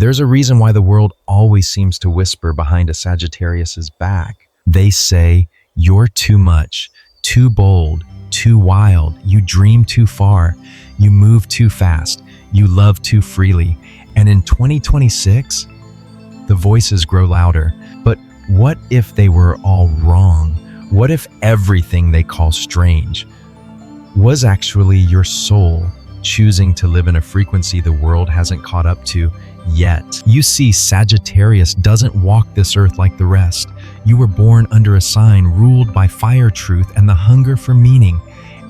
There's a reason why the world always seems to whisper behind a Sagittarius's back. They say, "You're too much, too bold, too wild, you dream too far, you move too fast, you love too freely." And in 2026, the voices grow louder. But what if they were all wrong? What if everything they call strange was actually your soul choosing to live in a frequency the world hasn't caught up to yet? You see, Sagittarius doesn't walk this earth like the rest. You were born under a sign ruled by fire, truth, and the hunger for meaning.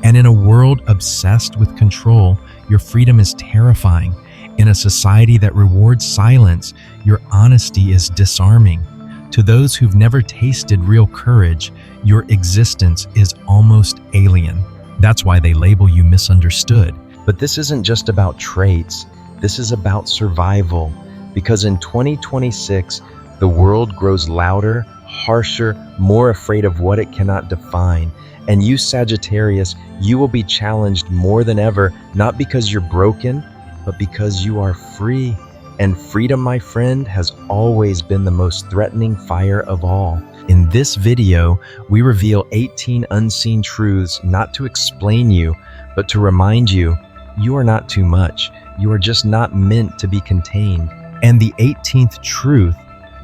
And in a world obsessed with control, your freedom is terrifying. In a society that rewards silence, your honesty is disarming. To those who've never tasted real courage, your existence is almost alien. That's why they label you misunderstood. But this isn't just about traits. This is about survival. Because in 2026, the world grows louder, harsher, more afraid of what it cannot define. And you, Sagittarius, you will be challenged more than ever, not because you're broken, but because you are free. And freedom, my friend, has always been the most threatening fire of all. In this video, we reveal 18 unseen truths, not to explain you, but to remind you, you are not too much. You are just not meant to be contained. And the 18th truth,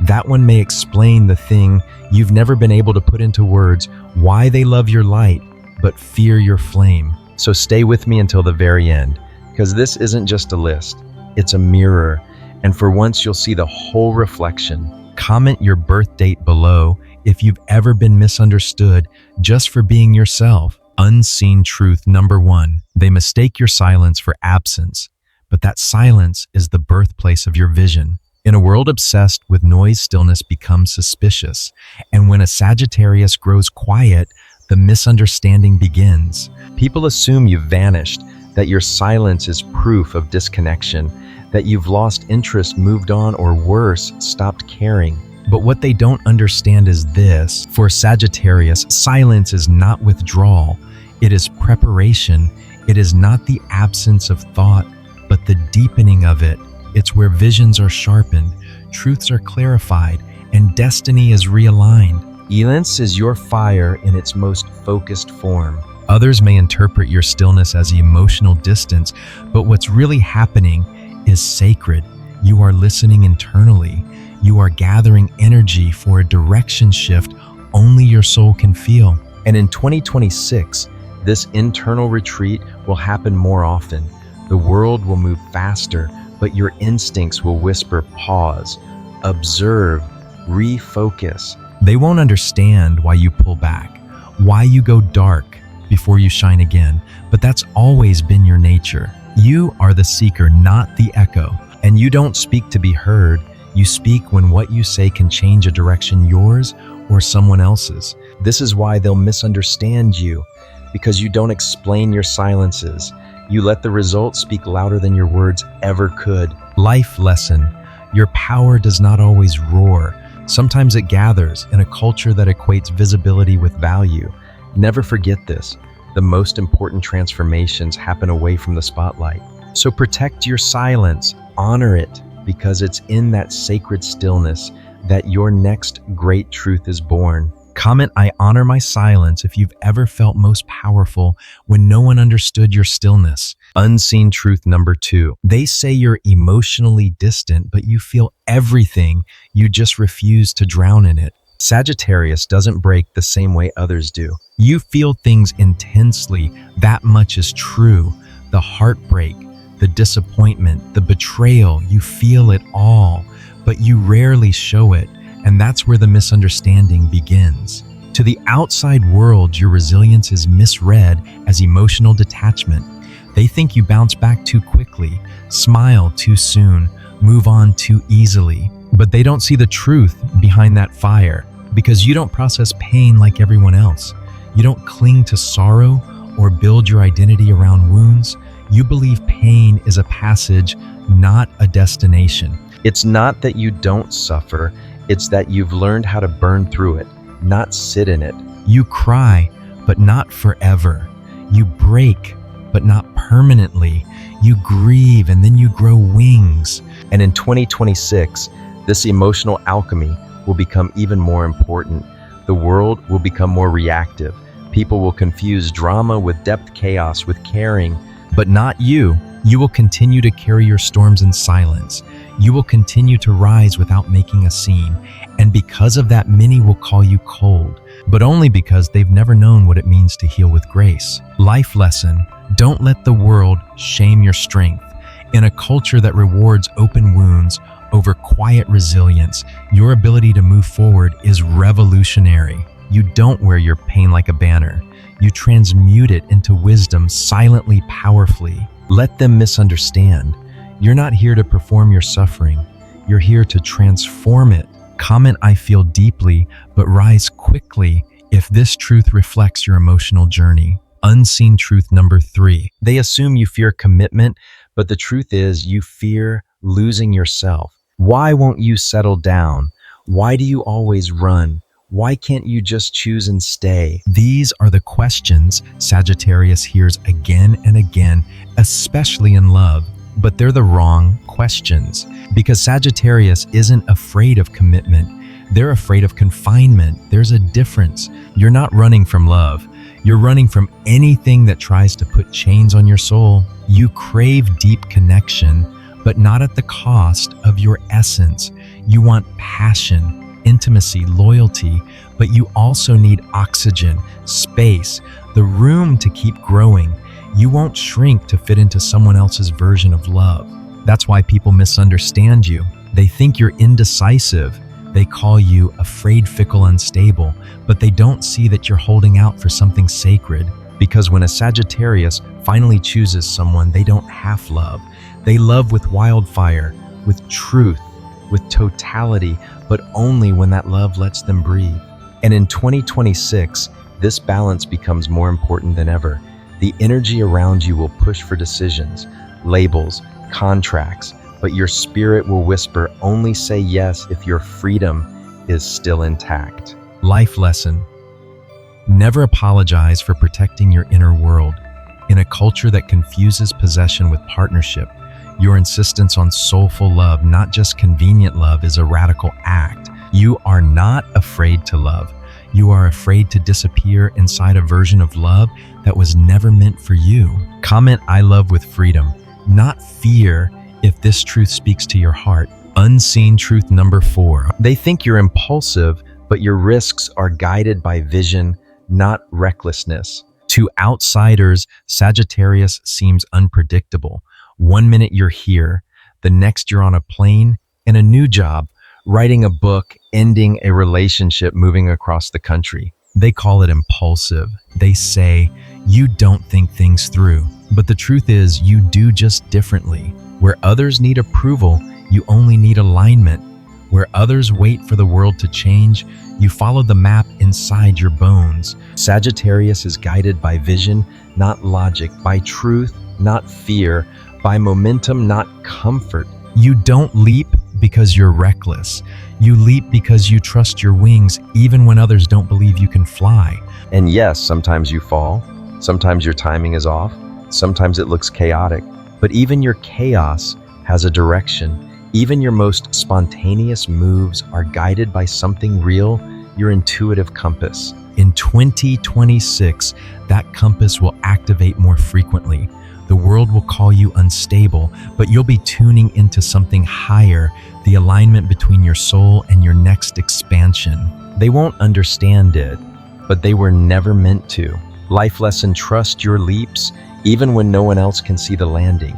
that one may explain the thing you've never been able to put into words, why they love your light, but fear your flame. So stay with me until the very end, because this isn't just a list, it's a mirror. And for once, you'll see the whole reflection. Comment your birth date below if you've ever been misunderstood just for being yourself. Unseen truth number 1. They mistake your silence for absence, but that silence is the birthplace of your vision. In a world obsessed with noise, stillness becomes suspicious. And when a Sagittarius grows quiet, the misunderstanding begins. People assume you've vanished, that your silence is proof of disconnection, that you've lost interest, moved on, or worse, stopped caring. But what they don't understand is this. For Sagittarius, silence is not withdrawal. It is preparation. It is not the absence of thought, but the deepening of it. It's where visions are sharpened, truths are clarified, and destiny is realigned. Silence is your fire in its most focused form. Others may interpret your stillness as emotional distance, but what's really happening is sacred. You are listening internally. You are gathering energy for a direction shift only your soul can feel. And in 2026, this internal retreat will happen more often. The world will move faster, but your instincts will whisper, pause, observe, refocus. They won't understand why you pull back, why you go dark before you shine again, but that's always been your nature. You are the seeker, not the echo. And you don't speak to be heard. You speak when what you say can change a direction, yours or someone else's. This is why they'll misunderstand you, because you don't explain your silences. You let the results speak louder than your words ever could. Life lesson. Your power does not always roar. Sometimes it gathers in a culture that equates visibility with value. Never forget this. The most important transformations happen away from the spotlight. So protect your silence, honor it, because it's in that sacred stillness that your next great truth is born. Comment, I honor my silence if you've ever felt most powerful when no one understood your stillness. Unseen truth number 2. They say you're emotionally distant, but you feel everything. You just refuse to drown in it. Sagittarius doesn't break the same way others do. You feel things intensely. That much is true. The heartbreak, the disappointment, the betrayal, you feel it all, but you rarely show it. And that's where the misunderstanding begins. To the outside world, your resilience is misread as emotional detachment. They think you bounce back too quickly, smile too soon, move on too easily. But they don't see the truth behind that fire, because you don't process pain like everyone else. You don't cling to sorrow or build your identity around wounds. You believe pain is a passage, not a destination. It's not that you don't suffer, it's that you've learned how to burn through it, not sit in it. You cry, but not forever. You break, but not permanently. You grieve, and then you grow wings. And in 2026, this emotional alchemy will become even more important. The world will become more reactive. People will confuse drama with depth, chaos with caring. But not you. You will continue to carry your storms in silence. You will continue to rise without making a scene. And because of that, many will call you cold, but only because they've never known what it means to heal with grace. Life lesson: don't let the world shame your strength. In a culture that rewards open wounds over quiet resilience, your ability to move forward is revolutionary. You don't wear your pain like a banner. You transmute it into wisdom silently, powerfully. Let them misunderstand. You're not here to perform your suffering. You're here to transform it. Comment, I feel deeply, but rise quickly if this truth reflects your emotional journey. Unseen truth number 3. They assume you fear commitment, but the truth is you fear losing yourself. Why won't you settle down? Why do you always run? Why can't you just choose and stay? These are the questions Sagittarius hears again and again, especially in love. But they're the wrong questions, because Sagittarius isn't afraid of commitment. They're afraid of confinement. There's a difference. You're not running from love. You're running from anything that tries to put chains on your soul. You crave deep connection, but not at the cost of your essence. You want passion, intimacy, loyalty, but you also need oxygen, space, the room to keep growing. You won't shrink to fit into someone else's version of love. That's why people misunderstand you. They think you're indecisive. They call you afraid, fickle, unstable, but they don't see that you're holding out for something sacred. Because when a Sagittarius finally chooses someone, they don't half love. They love with wildfire, with truth, with totality, but only when that love lets them breathe. And in 2026, this balance becomes more important than ever. The energy around you will push for decisions, labels, contracts, but your spirit will whisper, only say yes if your freedom is still intact. Life lesson: never apologize for protecting your inner world. In a culture that confuses possession with partnership, your insistence on soulful love, not just convenient love, is a radical act. You are not afraid to love. You are afraid to disappear inside a version of love that was never meant for you. Comment, I love with freedom, not fear, if this truth speaks to your heart. Unseen truth number 4. They think you're impulsive, but your risks are guided by vision, not recklessness. To outsiders, Sagittarius seems unpredictable. One minute you're here, the next you're on a plane, in a new job, writing a book, ending a relationship, moving across the country. They call it impulsive. They say, you don't think things through. But the truth is, you do, just differently. Where others need approval, you only need alignment. Where others wait for the world to change, you follow the map inside your bones. Sagittarius is guided by vision, not logic, by truth, not fear, by momentum, not comfort. You don't leap because you're reckless. You leap because you trust your wings, even when others don't believe you can fly. And yes, sometimes you fall. Sometimes your timing is off. Sometimes it looks chaotic. But even your chaos has a direction. Even your most spontaneous moves are guided by something real, your intuitive compass. In 2026, that compass will activate more frequently. The world will call you unstable, but you'll be tuning into something higher, the alignment between your soul and your next expansion. They won't understand it, but they were never meant to. Life lesson: trust your leaps, even when no one else can see the landing.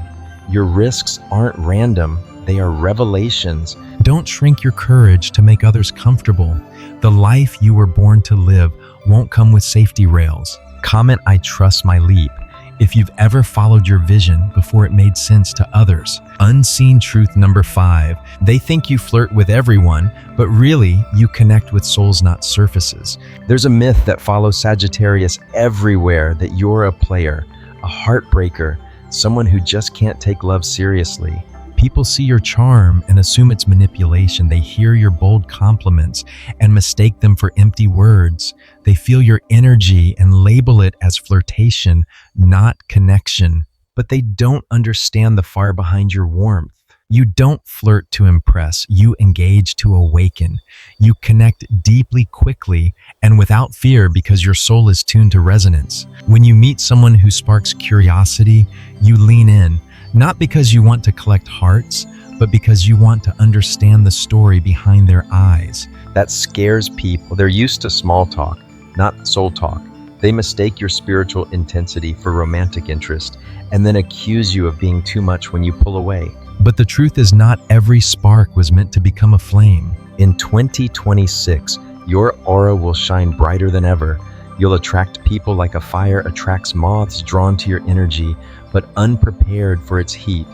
Your risks aren't random, they are revelations. Don't shrink your courage to make others comfortable. The life you were born to live won't come with safety rails. Comment, I trust my leap, if you've ever followed your vision before it made sense to others. Unseen truth number 5. They think you flirt with everyone, but really you connect with souls, not surfaces. There's a myth that follows Sagittarius everywhere, that you're a player, a heartbreaker, someone who just can't take love seriously. People see your charm and assume it's manipulation. They hear your bold compliments and mistake them for empty words. They feel your energy and label it as flirtation, not connection. But they don't understand the fire behind your warmth. You don't flirt to impress, you engage to awaken. You connect deeply, quickly, and without fear because your soul is tuned to resonance. When you meet someone who sparks curiosity, you lean in, not because you want to collect hearts, but because you want to understand the story behind their eyes. That scares people. They're used to small talk, not soul talk. They mistake your spiritual intensity for romantic interest and then accuse you of being too much when you pull away. But the truth is, not every spark was meant to become a flame. In 2026, your aura will shine brighter than ever. You'll attract people like a fire attracts moths drawn to your energy, but unprepared for its heat.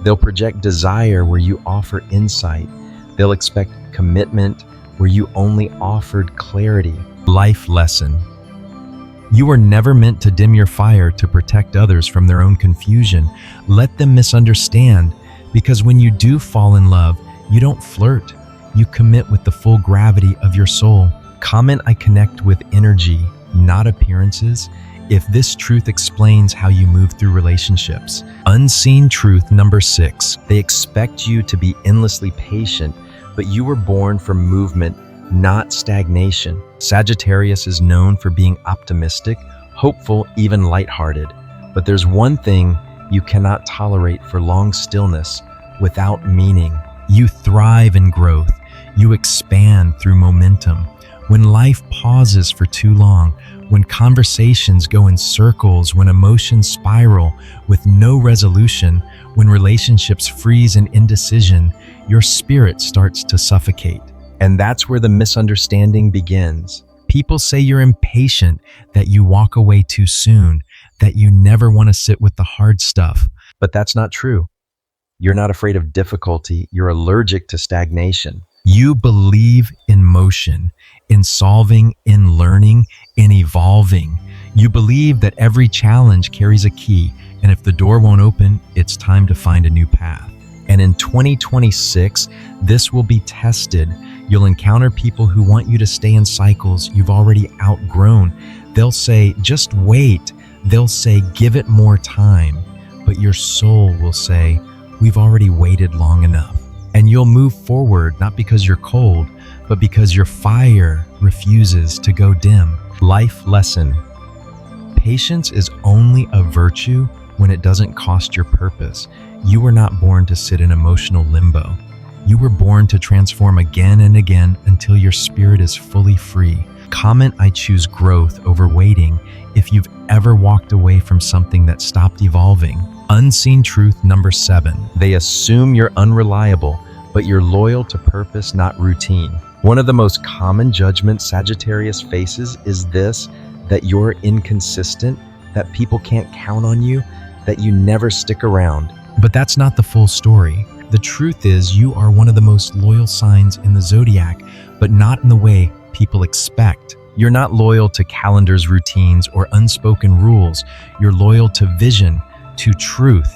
They'll project desire where you offer insight. They'll expect commitment where you only offered clarity. Life lesson. You were never meant to dim your fire to protect others from their own confusion. Let them misunderstand, because when you do fall in love, you don't flirt. You commit with the full gravity of your soul. Comment, I connect with energy, not appearances. If this truth explains how you move through relationships. Unseen truth number 6. They expect you to be endlessly patient, but you were born for movement, not stagnation. Sagittarius is known for being optimistic, hopeful, even lighthearted. But there's one thing you cannot tolerate: for long stillness without meaning. You thrive in growth. You expand through momentum. When life pauses for too long, when conversations go in circles, when emotions spiral with no resolution, when relationships freeze in indecision, your spirit starts to suffocate. And that's where the misunderstanding begins. People say you're impatient, that you walk away too soon, that you never want to sit with the hard stuff. But that's not true. You're not afraid of difficulty. You're allergic to stagnation. You believe in motion, in solving, in learning, in evolving. You believe that every challenge carries a key, and if the door won't open, it's time to find a new path. And in 2026, this will be tested. You'll encounter people who want you to stay in cycles you've already outgrown. They'll say, just wait. They'll say, give it more time. But your soul will say, we've already waited long enough. And you'll move forward, not because you're cold, but because your fire refuses to go dim. Life lesson. Patience is only a virtue when it doesn't cost your purpose. You were not born to sit in emotional limbo. You were born to transform again and again until your spirit is fully free. Comment, I choose growth over waiting if you've ever walked away from something that stopped evolving. Unseen truth number 7. They assume you're unreliable, but you're loyal to purpose, not routine. One of the most common judgments Sagittarius faces is this: that you're inconsistent, that people can't count on you, that you never stick around. But that's not the full story. The truth is, you are one of the most loyal signs in the zodiac, but not in the way people expect. You're not loyal to calendars, routines, or unspoken rules. You're loyal to vision, to truth,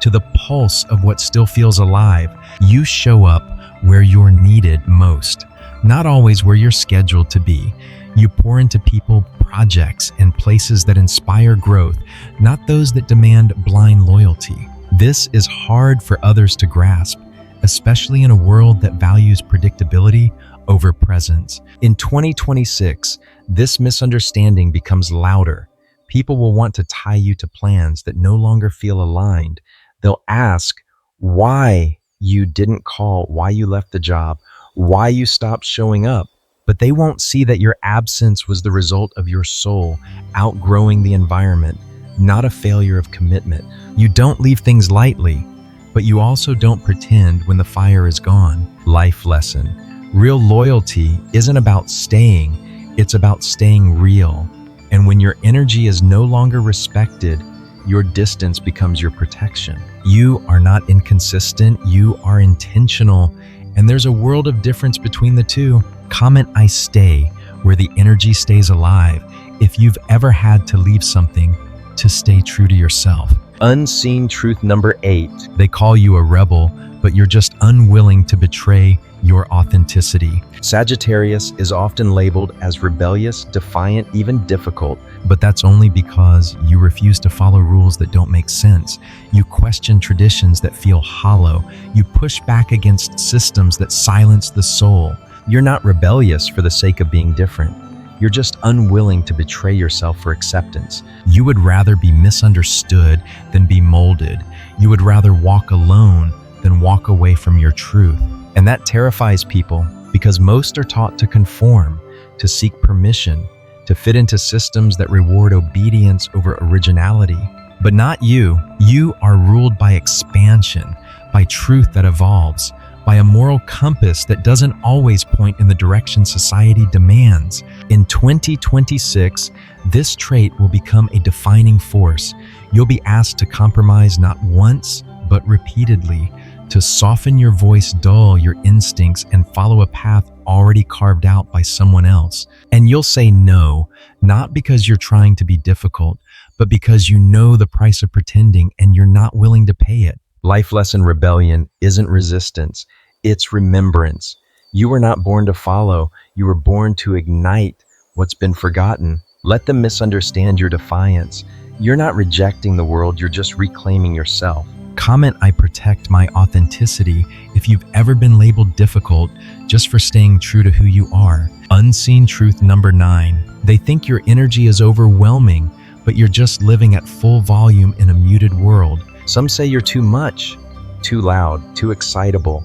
to the pulse of what still feels alive. You show up where you're needed most, not always where you're scheduled to be. You pour into people, projects, and places that inspire growth, not those that demand blind loyalty. This is hard for others to grasp, especially in a world that values predictability over presence. In 2026, this misunderstanding becomes louder. People will want to tie you to plans that no longer feel aligned. They'll ask why you didn't call, why you left the job, why you stopped showing up. But they won't see that your absence was the result of your soul outgrowing the environment, not a failure of commitment. You don't leave things lightly, but you also don't pretend when the fire is gone. Life lesson. Real loyalty isn't about staying, it's about staying real. And when your energy is no longer respected, your distance becomes your protection. You are not inconsistent, you are intentional, and there's a world of difference between the two. Comment, I stay, where the energy stays alive. If you've ever had to leave something to stay true to yourself. Unseen truth number 8. They call you a rebel, but you're just unwilling to betray your authenticity. Sagittarius is often labeled as rebellious, defiant, even difficult, but that's only because you refuse to follow rules that don't make sense. You question traditions that feel hollow. You push back against systems that silence the soul. You're not rebellious for the sake of being different. You're just unwilling to betray yourself for acceptance. You would rather be misunderstood than be molded. You would rather walk alone than walk away from your truth. And that terrifies people because most are taught to conform, to seek permission, to fit into systems that reward obedience over originality. But not you. You are ruled by expansion, by truth that evolves, by a moral compass that doesn't always point in the direction society demands. In 2026, this trait will become a defining force. You'll be asked to compromise not once, but repeatedly, to soften your voice, dull your instincts, and follow a path already carved out by someone else. And you'll say no, not because you're trying to be difficult, but because you know the price of pretending and you're not willing to pay it. Life lesson rebellion isn't resistance, it's remembrance. You were not born to follow, you were born to ignite what's been forgotten. Let them misunderstand your defiance. You're not rejecting the world, you're just reclaiming yourself. Comment, I protect my authenticity if you've ever been labeled difficult just for staying true to who you are. Unseen truth number 9. They think your energy is overwhelming, but you're just living at full volume in a muted world. Some say you're too much, too loud, too excitable,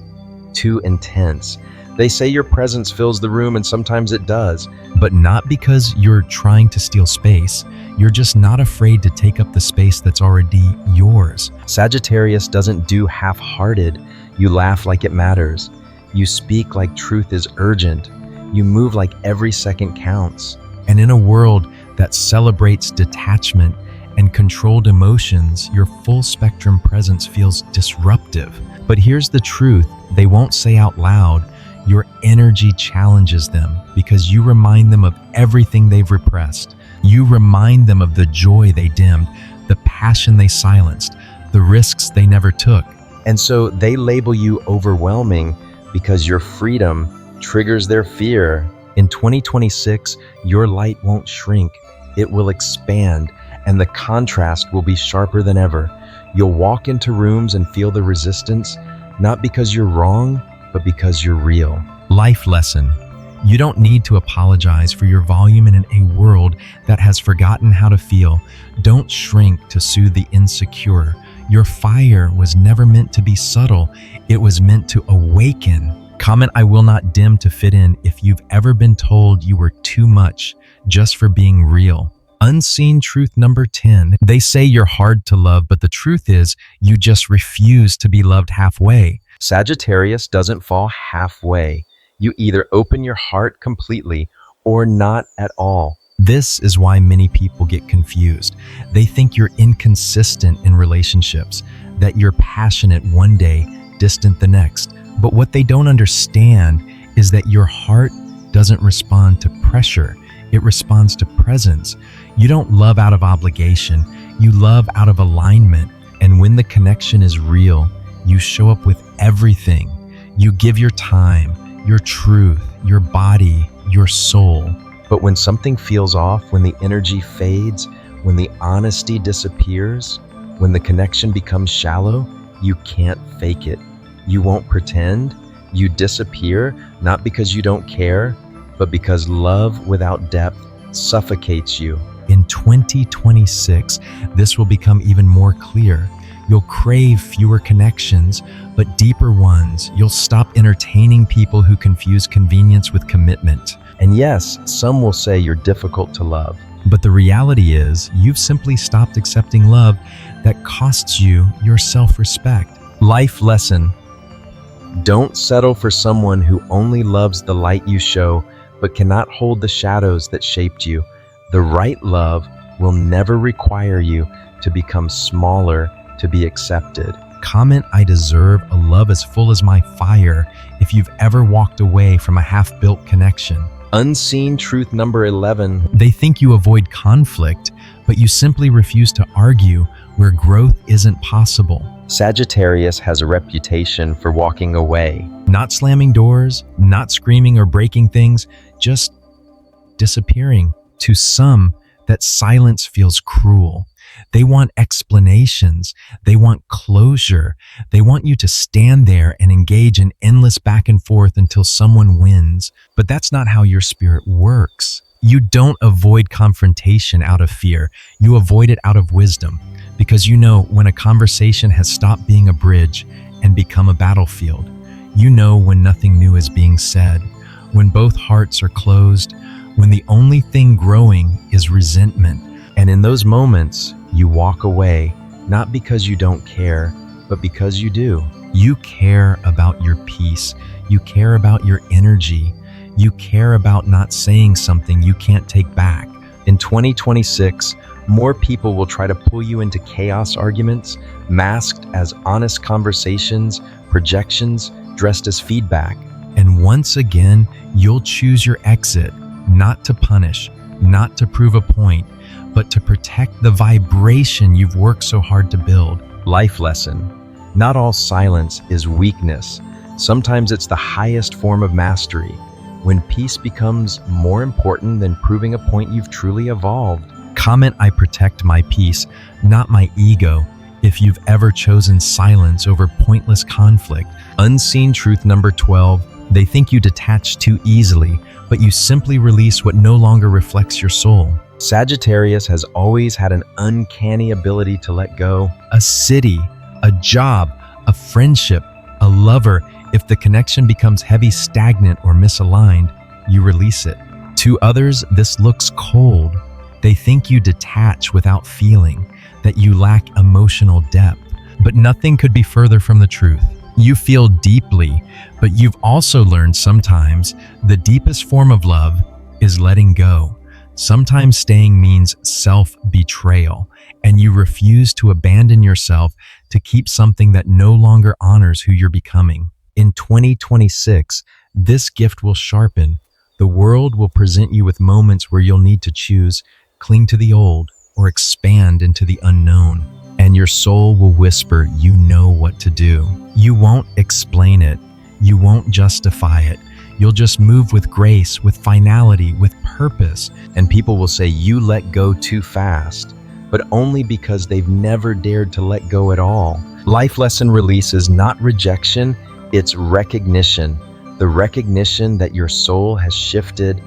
too intense. They say your presence fills the room, and sometimes it does, but not because you're trying to steal space. You're just not afraid to take up the space that's already yours. Sagittarius doesn't do half-hearted. You laugh like it matters. You speak like truth is urgent. You move like every second counts. And in a world that celebrates detachment and controlled emotions, your full spectrum presence feels disruptive. But here's the truth, they won't say out loud. Your energy challenges them because you remind them of everything they've repressed. You remind them of the joy they dimmed, the passion they silenced, the risks they never took. And so they label you overwhelming because your freedom triggers their fear. In 2026, your light won't shrink, it will expand, and the contrast will be sharper than ever. You'll walk into rooms and feel the resistance, not because you're wrong, but because you're real. Life lesson. You don't need to apologize for your volume in a world that has forgotten how to feel. Don't shrink to soothe the insecure. Your fire was never meant to be subtle. It was meant to awaken. Comment, I will not dim to fit in if you've ever been told you were too much just for being real. Unseen truth number 10. They say you're hard to love, but the truth is you just refuse to be loved halfway. Sagittarius doesn't fall halfway. You either open your heart completely or not at all. This is why many people get confused. They think you're inconsistent in relationships, that you're passionate one day, distant the next. But what they don't understand is that your heart doesn't respond to pressure. It responds to presence. You don't love out of obligation. You love out of alignment. And when the connection is real, you show up with everything. You give your time, your truth, your body, your soul. But when something feels off, when the energy fades, when the honesty disappears, when the connection becomes shallow, you can't fake it. You won't pretend. You disappear, not because you don't care, but because love without depth suffocates you. In 2026, this will become even more clear. You'll crave fewer connections, but deeper ones. You'll stop entertaining people who confuse convenience with commitment. And yes, some will say you're difficult to love. But the reality is, you've simply stopped accepting love that costs you your self-respect. Life lesson. Don't settle for someone who only loves the light you show, but cannot hold the shadows that shaped you. The right love will never require you to become smaller to be accepted. Comment, I deserve a love as full as my fire if you've ever walked away from a half-built connection. Unseen truth number 11. They think you avoid conflict, but you simply refuse to argue where growth isn't possible. Sagittarius has a reputation for walking away. Not slamming doors, not screaming or breaking things, just disappearing. To some, that silence feels cruel. They want explanations. They want closure. They want you to stand there and engage in endless back and forth until someone wins. But that's not how your spirit works. You don't avoid confrontation out of fear. You avoid it out of wisdom, because you know when a conversation has stopped being a bridge and become a battlefield. You know when nothing new is being said, when both hearts are closed, when the only thing growing is resentment. And in those moments, you walk away, not because you don't care, but because you do. You care about your peace. You care about your energy. You care about not saying something you can't take back. In 2026, more people will try to pull you into chaos arguments, masked as honest conversations, projections, dressed as feedback. And once again, you'll choose your exit, not to punish, not to prove a point, but to protect the vibration you've worked so hard to build. Life lesson. Not all silence is weakness. Sometimes it's the highest form of mastery, when peace becomes more important than proving a point you've truly evolved. Comment, I protect my peace, not my ego, if you've ever chosen silence over pointless conflict. Unseen truth number 12. They think you detach too easily, but you simply release what no longer reflects your soul. Sagittarius has always had an uncanny ability to let go. A city, a job, a friendship, a lover, if the connection becomes heavy, stagnant, or misaligned, you release it. To others, this looks cold. They think you detach without feeling, that you lack emotional depth. But nothing could be further from the truth. You feel deeply, but you've also learned sometimes the deepest form of love is letting go. Sometimes staying means self-betrayal, and you refuse to abandon yourself to keep something that no longer honors who you're becoming. In 2026, this gift will sharpen. The world will present you with moments where you'll need to choose, cling to the old, or expand into the unknown. And your soul will whisper, you know what to do. You won't explain it. You won't justify it. You'll just move with grace, with finality, with purpose. And people will say you let go too fast, but only because they've never dared to let go at all. Life lesson release is not rejection, it's recognition. The recognition that your soul has shifted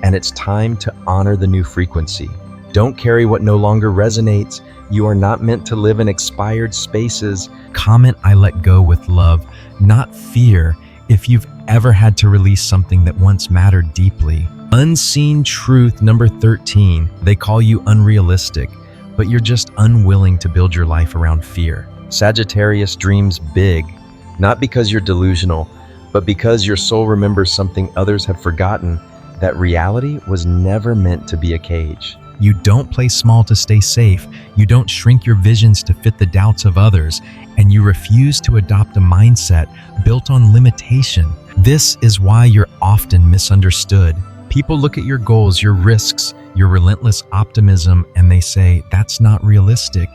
and it's time to honor the new frequency. Don't carry what no longer resonates. You are not meant to live in expired spaces. Comment, I let go with love, not fear, if you've ever had to release something that once mattered deeply. Unseen truth number 13. They call you unrealistic, but you're just unwilling to build your life around fear. Sagittarius dreams big, not because you're delusional, but because your soul remembers something others have forgotten, that reality was never meant to be a cage. You don't play small to stay safe. You don't shrink your visions to fit the doubts of others, and you refuse to adopt a mindset built on limitation. This is why you're often misunderstood. People look at your goals, your risks, your relentless optimism, and they say, that's not realistic.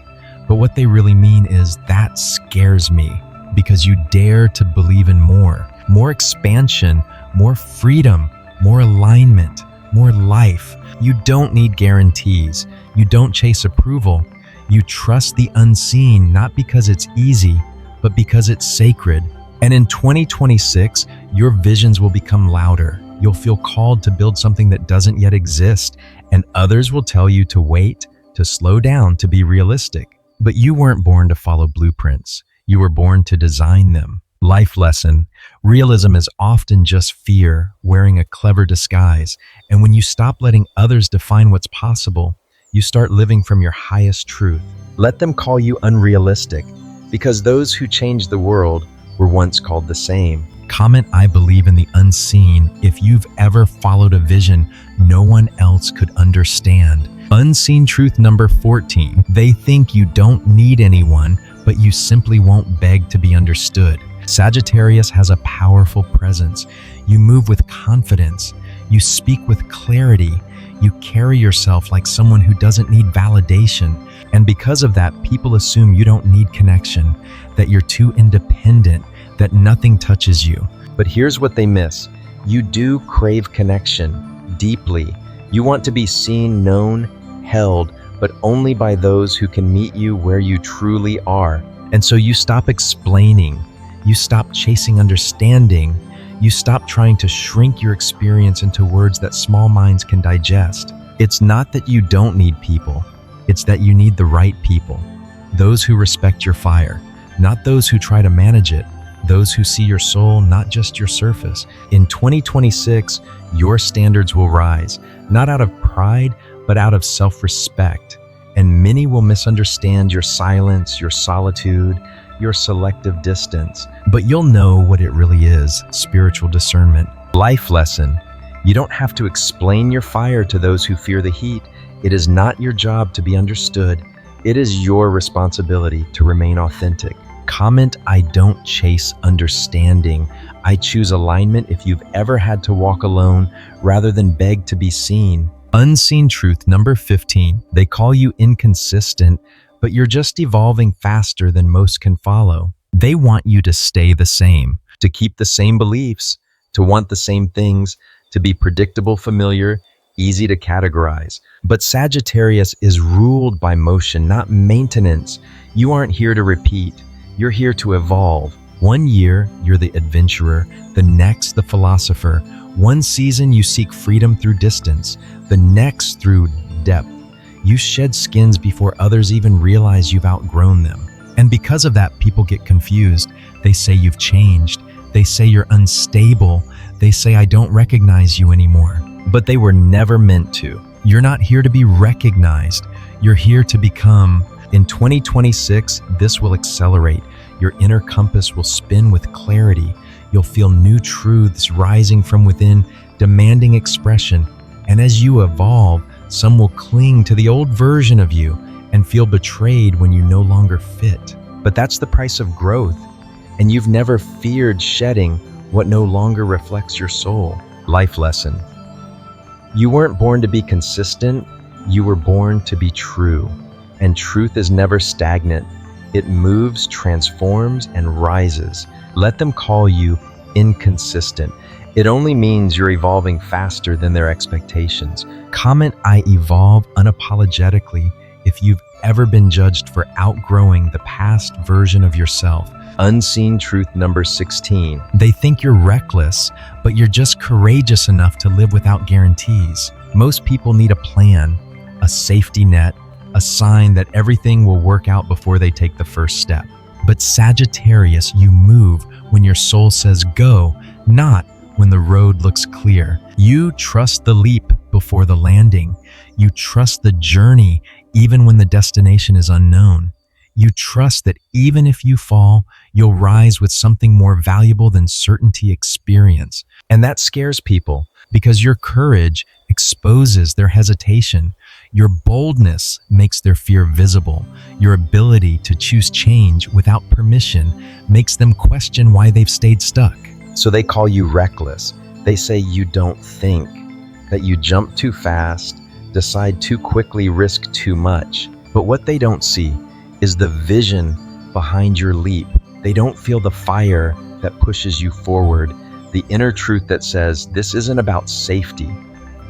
But what they really mean is, that scares me, because you dare to believe in more expansion, more freedom, more alignment, more life. You don't need guarantees. You don't chase approval. You trust the unseen, not because it's easy, but because it's sacred. And in 2026, your visions will become louder. You'll feel called to build something that doesn't yet exist, and others will tell you to wait, to slow down, to be realistic. But you weren't born to follow blueprints. You were born to design them. Life lesson. Realism is often just fear wearing a clever disguise. And when you stop letting others define what's possible, you start living from your highest truth. Let them call you unrealistic, because those who changed the world were once called the same. Comment, I believe in the unseen, if you've ever followed a vision no one else could understand. Unseen truth number 14. They think you don't need anyone, but you simply won't beg to be understood. Sagittarius has a powerful presence. You move with confidence. You speak with clarity. You carry yourself like someone who doesn't need validation. And because of that, people assume you don't need connection, that you're too independent, that nothing touches you. But here's what they miss. You do crave connection deeply. You want to be seen, known, held, but only by those who can meet you where you truly are. And so you stop explaining. You stop chasing understanding. You stop trying to shrink your experience into words that small minds can digest. It's not that you don't need people. It's that you need the right people. Those who respect your fire, not those who try to manage it. Those who see your soul, not just your surface. In 2026, your standards will rise, not out of pride, but out of self-respect. And many will misunderstand your silence, your solitude, your selective distance. But you'll know what it really is, spiritual discernment. Life lesson. You don't have to explain your fire to those who fear the heat. It is not your job to be understood. It is your responsibility to remain authentic. Comment, I don't chase understanding. I choose alignment if you've ever had to walk alone rather than beg to be seen. Unseen truth number 15. They call you inconsistent, but you're just evolving faster than most can follow. They want you to stay the same, to keep the same beliefs, to want the same things, to be predictable, familiar, easy to categorize. But Sagittarius is ruled by motion, not maintenance. You aren't here to repeat. You're here to evolve. One year, you're the adventurer, the next, the philosopher. One season, you seek freedom through distance, the next through depth. You shed skins before others even realize you've outgrown them. And because of that, people get confused. They say you've changed. They say you're unstable. They say, I don't recognize you anymore. But they were never meant to. You're not here to be recognized. You're here to become. In 2026, this will accelerate. Your inner compass will spin with clarity. You'll feel new truths rising from within, demanding expression. And as you evolve, some will cling to the old version of you and feel betrayed when you no longer fit. But that's the price of growth. And you've never feared shedding what no longer reflects your soul. Life lesson. You weren't born to be consistent. You were born to be true. And truth is never stagnant. It moves, transforms, and rises. Let them call you inconsistent. It only means you're evolving faster than their expectations. Comment, I evolve unapologetically if you've ever been judged for outgrowing the past version of yourself. Unseen truth number 16. They think you're reckless, but you're just courageous enough to live without guarantees. Most people need a plan, a safety net, a sign that everything will work out before they take the first step. But Sagittarius, you move when your soul says go, not when the road looks clear. You trust the leap before the landing. You trust the journey even when the destination is unknown. You trust that even if you fall, you'll rise with something more valuable than certainty experience. And that scares people because your courage exposes their hesitation. Your boldness makes their fear visible. Your ability to choose change without permission makes them question why they've stayed stuck. So they call you reckless. They say you don't think, that you jump too fast, decide too quickly, risk too much. But what they don't see is the vision behind your leap. They don't feel the fire that pushes you forward, the inner truth that says this isn't about safety,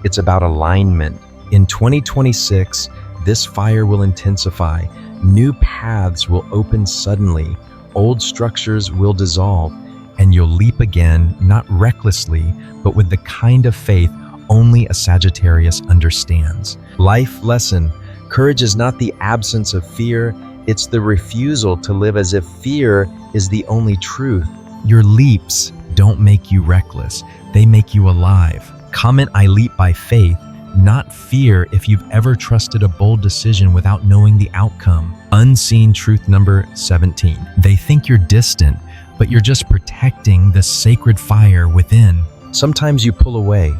it's about alignment. In 2026, this fire will intensify. New paths will open suddenly. Old structures will dissolve, and you'll leap again, not recklessly, but with the kind of faith only a Sagittarius understands. Life lesson. Courage is not the absence of fear, it's the refusal to live as if fear is the only truth. Your leaps don't make you reckless, they make you alive. Comment, I leap by faith, not fear, if you've ever trusted a bold decision without knowing the outcome. Unseen truth number 17. They think you're distant, but you're just protecting the sacred fire within. Sometimes you pull away.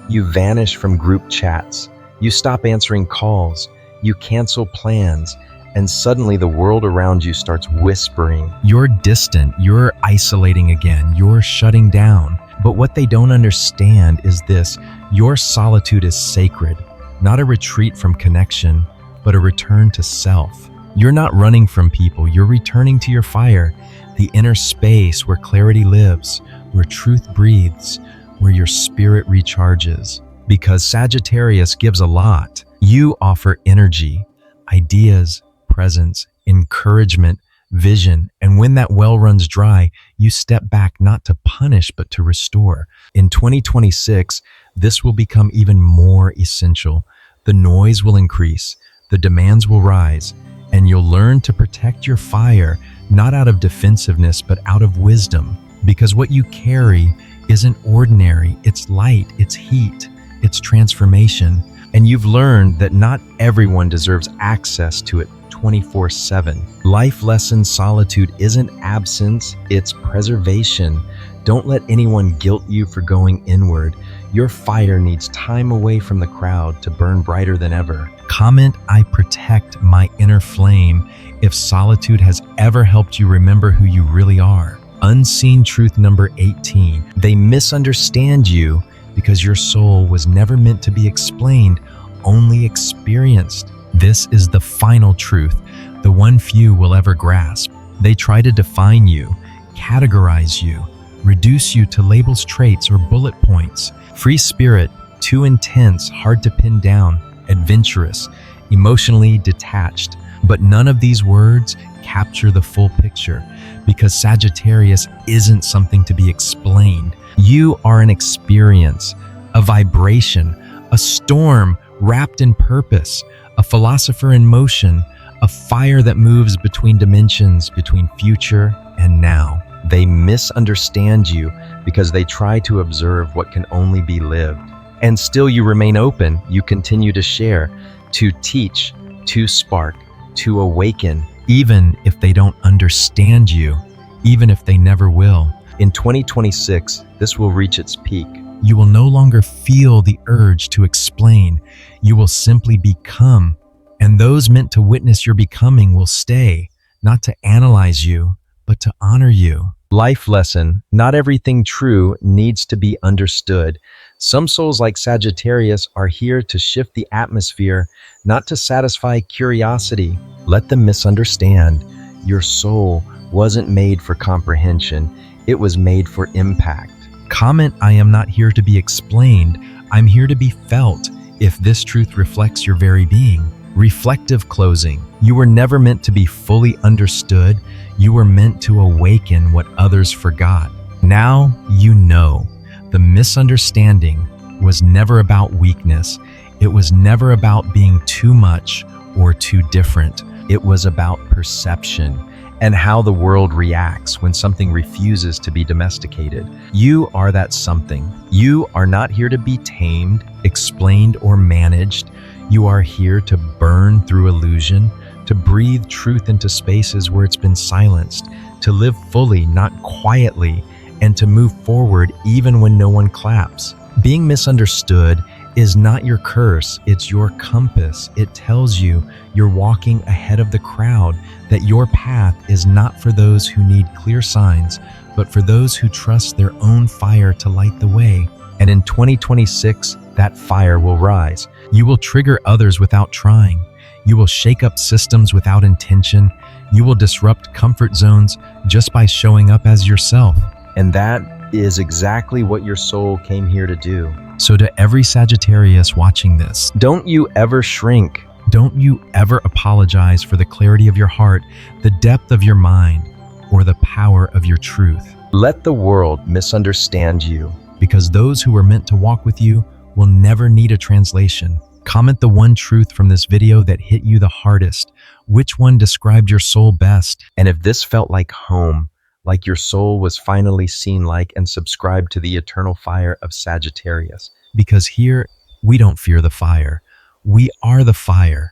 You vanish from group chats. You stop answering calls. You cancel plans. And suddenly the world around you starts whispering. You're distant. You're isolating again. You're shutting down. But what they don't understand is this: your solitude is sacred, not a retreat from connection, but a return to self. You're not running from people, you're returning to your fire, the inner space where clarity lives, where truth breathes, where your spirit recharges. Because Sagittarius gives a lot. You offer energy, ideas, presence, encouragement, vision, and when that well runs dry, you step back not to punish but to restore. In 2026, this will become even more essential. The noise will increase, the demands will rise, and you'll learn to protect your fire, not out of defensiveness but out of wisdom. Because what you carry isn't ordinary, it's light, it's heat, it's transformation. And you've learned that not everyone deserves access to it 24/7. Life lesson solitude isn't absence, it's preservation. Don't let anyone guilt you for going inward. Your fire needs time away from the crowd to burn brighter than ever. Comment, I protect my inner flame, if solitude has ever helped you remember who you really are. Unseen truth number 18. They misunderstand you because your soul was never meant to be explained, only experienced. This is the final truth, the one few will ever grasp. They try to define you, categorize you, reduce you to labels, traits, or bullet points. Free spirit, too intense, hard to pin down, adventurous, emotionally detached. But none of these words capture the full picture, because Sagittarius isn't something to be explained. You are an experience, a vibration, a storm wrapped in purpose, a philosopher in motion, a fire that moves between dimensions, between future and now. They misunderstand you because they try to observe what can only be lived. And still you remain open, you continue to share, to teach, to spark, to awaken, even if they don't understand you, even if they never will. In 2026, this will reach its peak. You will no longer feel the urge to explain. You will simply become, and those meant to witness your becoming will stay, not to analyze you, but to honor you. Life lesson, not everything true needs to be understood. Some souls like Sagittarius are here to shift the atmosphere, not to satisfy curiosity. Let them misunderstand. Your soul wasn't made for comprehension, it was made for impact. Comment, I am not here to be explained, I'm here to be felt, if this truth reflects your very being. Reflective closing. You were never meant to be fully understood, you were meant to awaken what others forgot. Now you know. The misunderstanding was never about weakness, it was never about being too much or too different. It was about perception and how the world reacts when something refuses to be domesticated. You are that something. You are not here to be tamed, explained, or managed. You are here to burn through illusion, to breathe truth into spaces where it's been silenced, to live fully, not quietly, and to move forward even when no one claps. Being misunderstood is not your curse, it's your compass. It tells you you're walking ahead of the crowd, that your path is not for those who need clear signs, but for those who trust their own fire to light the way. And in 2026, that fire will rise. You will trigger others without trying. You will shake up systems without intention. You will disrupt comfort zones just by showing up as yourself. And that is exactly what your soul came here to do. So to every Sagittarius watching this, don't you ever shrink. Don't you ever apologize for the clarity of your heart, the depth of your mind, or the power of your truth. Let the world misunderstand you, because those who were meant to walk with you will never need a translation. Comment the one truth from this video that hit you the hardest. Which one described your soul best? And if this felt like home, like your soul was finally seen, like and subscribe to the eternal fire of Sagittarius. Because here, we don't fear the fire. We are the fire.